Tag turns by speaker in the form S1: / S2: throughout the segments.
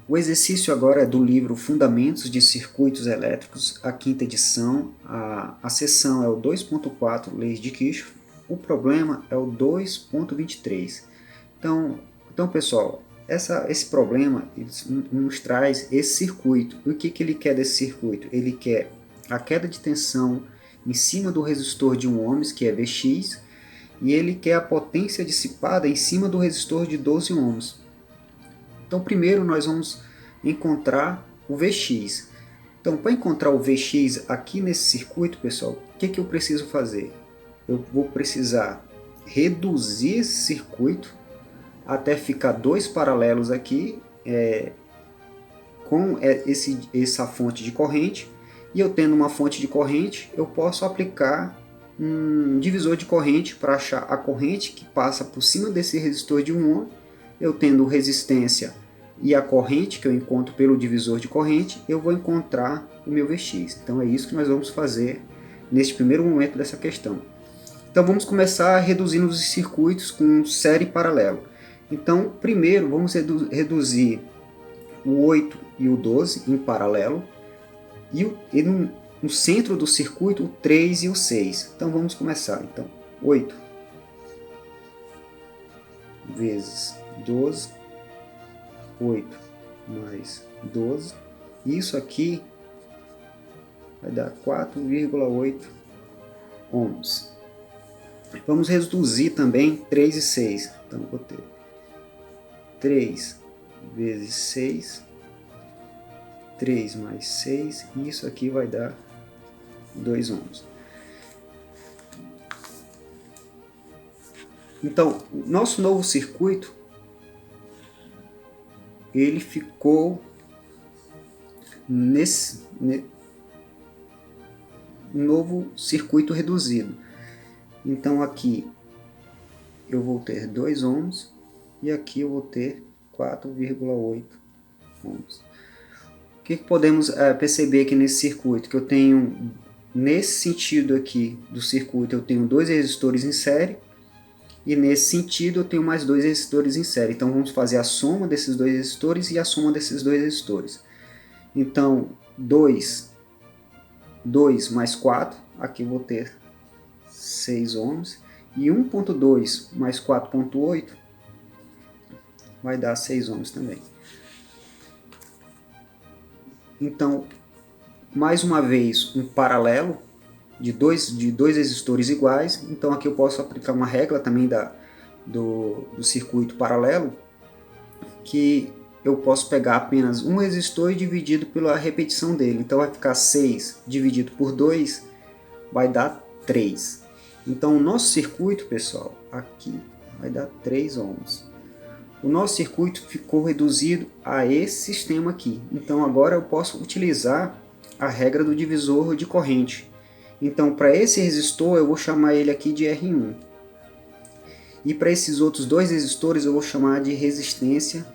S1: O exercício agora é do livro Fundamentos de Circuitos Elétricos, a quinta edição. A seção é o 2.4, Leis de Kirchhoff. O problema é o 2.23. Então, pessoal, esse problema nos traz esse circuito. E o que ele quer desse circuito? Ele quer a queda de tensão em cima do resistor de 1 ohms, que é Vx, e ele quer a potência dissipada em cima do resistor de 12 ohms. Então, primeiro nós vamos encontrar o Vx. Então, para encontrar o Vx aqui nesse circuito, pessoal, o que eu preciso fazer? Eu vou precisar reduzir esse circuito até ficar dois paralelos aqui com essa fonte de corrente. E eu tendo uma fonte de corrente, eu posso aplicar um divisor de corrente para achar a corrente que passa por cima desse resistor de 1 ohm. Eu tendo resistência e a corrente que eu encontro pelo divisor de corrente, eu vou encontrar o meu Vx. Então é isso que nós vamos fazer neste primeiro momento dessa questão. Então vamos começar reduzindo os circuitos com série paralelo. Então primeiro vamos reduzir o 8 e o 12 em paralelo, e no centro do circuito o 3 e o 6. Então vamos começar. Então 8 vezes 12, 8 mais 12, isso aqui vai dar 4,8 ohms. Vamos reduzir também 3 e 6. Então vou ter 3 vezes 6, 3 mais 6, e isso aqui vai dar 2 ohms. Então, o nosso novo circuito, ele ficou nesse novo circuito reduzido. Então aqui eu vou ter 2 ohms e aqui eu vou ter 4,8 ohms. O que podemos perceber aqui nesse circuito? Que eu tenho, nesse sentido aqui do circuito, eu tenho 2 resistores em série, e nesse sentido eu tenho mais 2 resistores em série. Então vamos fazer a soma desses 2 resistores e a soma desses 2 resistores. Então 2 mais 4, aqui eu vou ter 6 ohms, e 1.2 mais 4.8 vai dar 6 ohms também. Então, mais uma vez, um paralelo de dois resistores iguais. Então aqui eu posso aplicar uma regra também do circuito paralelo, que eu posso pegar apenas um resistor e dividido pela repetição dele. Então vai ficar 6 dividido por 2, vai dar 3. Então o nosso circuito, pessoal, aqui vai dar 3 ohms. O nosso circuito ficou reduzido a esse sistema aqui. Então agora eu posso utilizar a regra do divisor de corrente. Então para esse resistor eu vou chamar ele aqui de R1. E para esses outros 2 resistores eu vou chamar de resistência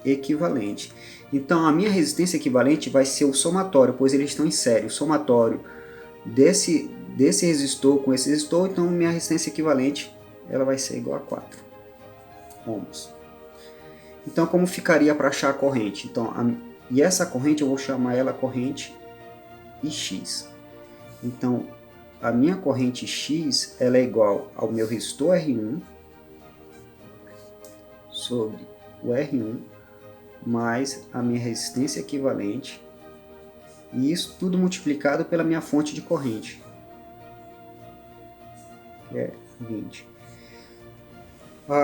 S1: equivalente. Então a minha resistência equivalente vai ser o somatório, pois eles estão em série. O somatório desse resistor com esse resistor, então minha resistência equivalente ela vai ser igual a 4 ohms. Então como ficaria para achar a corrente? Então, e essa corrente eu vou chamar ela corrente Ix. Então a minha corrente X ela é igual ao meu resistor R1 sobre o R1 mais a minha resistência equivalente, e isso tudo multiplicado pela minha fonte de corrente, que é 20.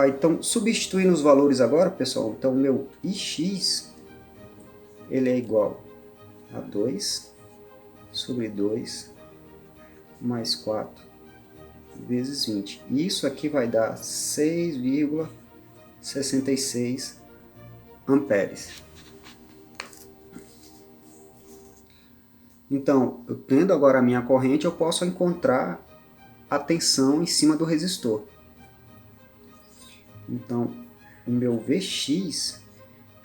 S1: Então, substituindo os valores agora, pessoal, então meu Ix ele é igual a 2 sobre 2 mais 4 vezes 20. E isso aqui vai dar 6,66 amperes. Então, eu tendo agora a minha corrente, eu posso encontrar a tensão em cima do resistor. Então, o meu Vx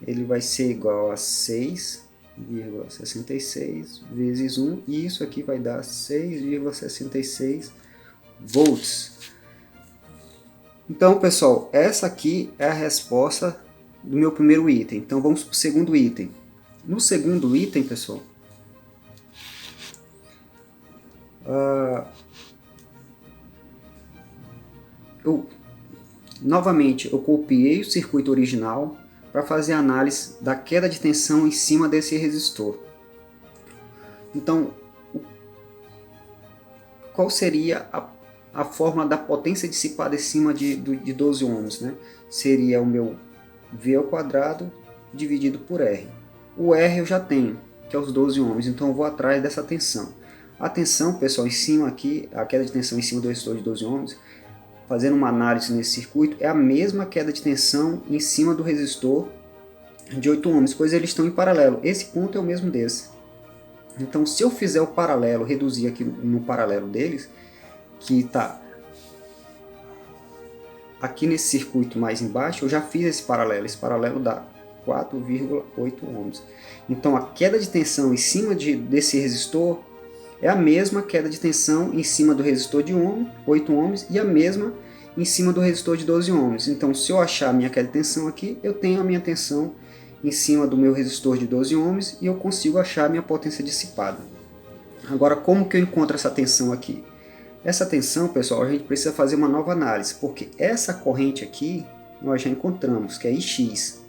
S1: ele vai ser igual a 6,66 vezes 1, e isso aqui vai dar 6,66 volts. Então, pessoal, essa aqui é a resposta do meu primeiro item. Então vamos para o segundo item. No segundo item, pessoal, novamente eu copiei o circuito original para fazer a análise da queda de tensão em cima desse resistor. Então, qual seria a fórmula da potência dissipada em cima de 12 ohms? Né? Seria o meu V ao quadrado dividido por R. O R eu já tenho, que é os 12 ohms, então eu vou atrás dessa tensão. A tensão, pessoal, em cima aqui, a queda de tensão em cima do resistor de 12 ohms, fazendo uma análise nesse circuito, é a mesma queda de tensão em cima do resistor de 8 ohms, pois eles estão em paralelo. Esse ponto é o mesmo desse. Então, se eu fizer o paralelo, reduzir aqui no paralelo deles, que está aqui nesse circuito mais embaixo, eu já fiz esse paralelo dá 4,8 ohms. Então, a queda de tensão em cima desse resistor é a mesma queda de tensão em cima do resistor de 8 ohms e a mesma em cima do resistor de 12 ohms. Então, se eu achar a minha queda de tensão aqui, eu tenho a minha tensão em cima do meu resistor de 12 ohms e eu consigo achar a minha potência dissipada. Agora, como que eu encontro essa tensão aqui? Essa tensão, pessoal, a gente precisa fazer uma nova análise, porque essa corrente aqui nós já encontramos, que é Ix.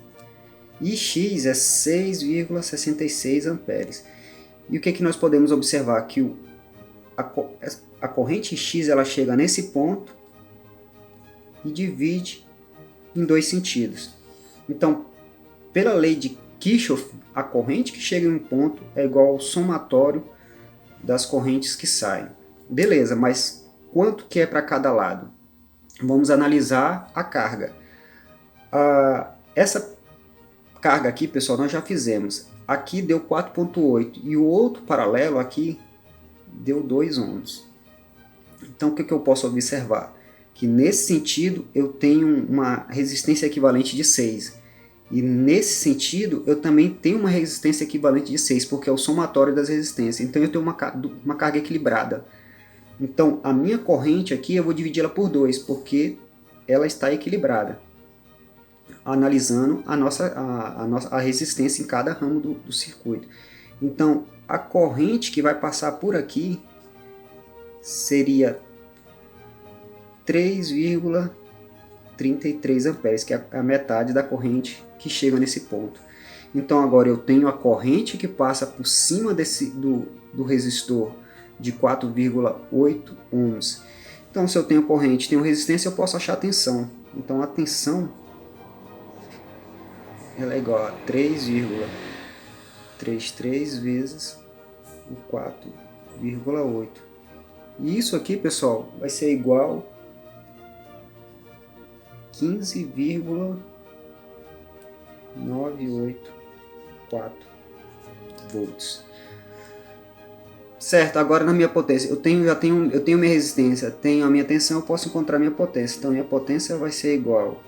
S1: Ix é 6,66 amperes. E o que nós podemos observar? Que a corrente X ela chega nesse ponto e divide em dois sentidos. Então, pela lei de Kirchhoff, a corrente que chega em um ponto é igual ao somatório das correntes que saem. Beleza, mas quanto que é para cada lado? Vamos analisar a carga. Essa carga aqui, pessoal, nós já fizemos. Aqui deu 4,8 e o outro paralelo aqui deu 2 ohms. Então o que eu posso observar? Que nesse sentido eu tenho uma resistência equivalente de 6. E nesse sentido eu também tenho uma resistência equivalente de 6, porque é o somatório das resistências. Então eu tenho uma carga equilibrada. Então a minha corrente aqui eu vou dividir ela por 2, porque ela está equilibrada, analisando a resistência em cada ramo do circuito. Então, a corrente que vai passar por aqui seria 3,33 amperes, que é a metade da corrente que chega nesse ponto. Então, agora eu tenho a corrente que passa por cima do resistor de 4,8 ohms. Então, se eu tenho corrente, tenho resistência, eu posso achar a tensão. Então, a tensão ela é igual a 3,33 vezes o 4,8. E isso aqui, pessoal, vai ser igual a 15,984 volts. Certo, agora na minha potência, eu tenho minha resistência, tenho a minha tensão, eu posso encontrar minha potência. Então minha potência vai ser igual a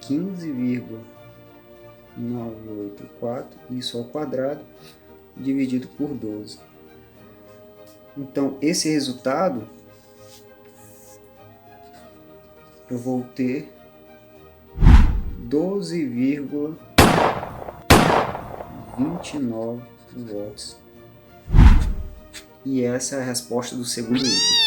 S1: 15,984, isso ao quadrado, dividido por 12. Então esse resultado eu vou ter 12,29 watts. E essa é a resposta do segundo item.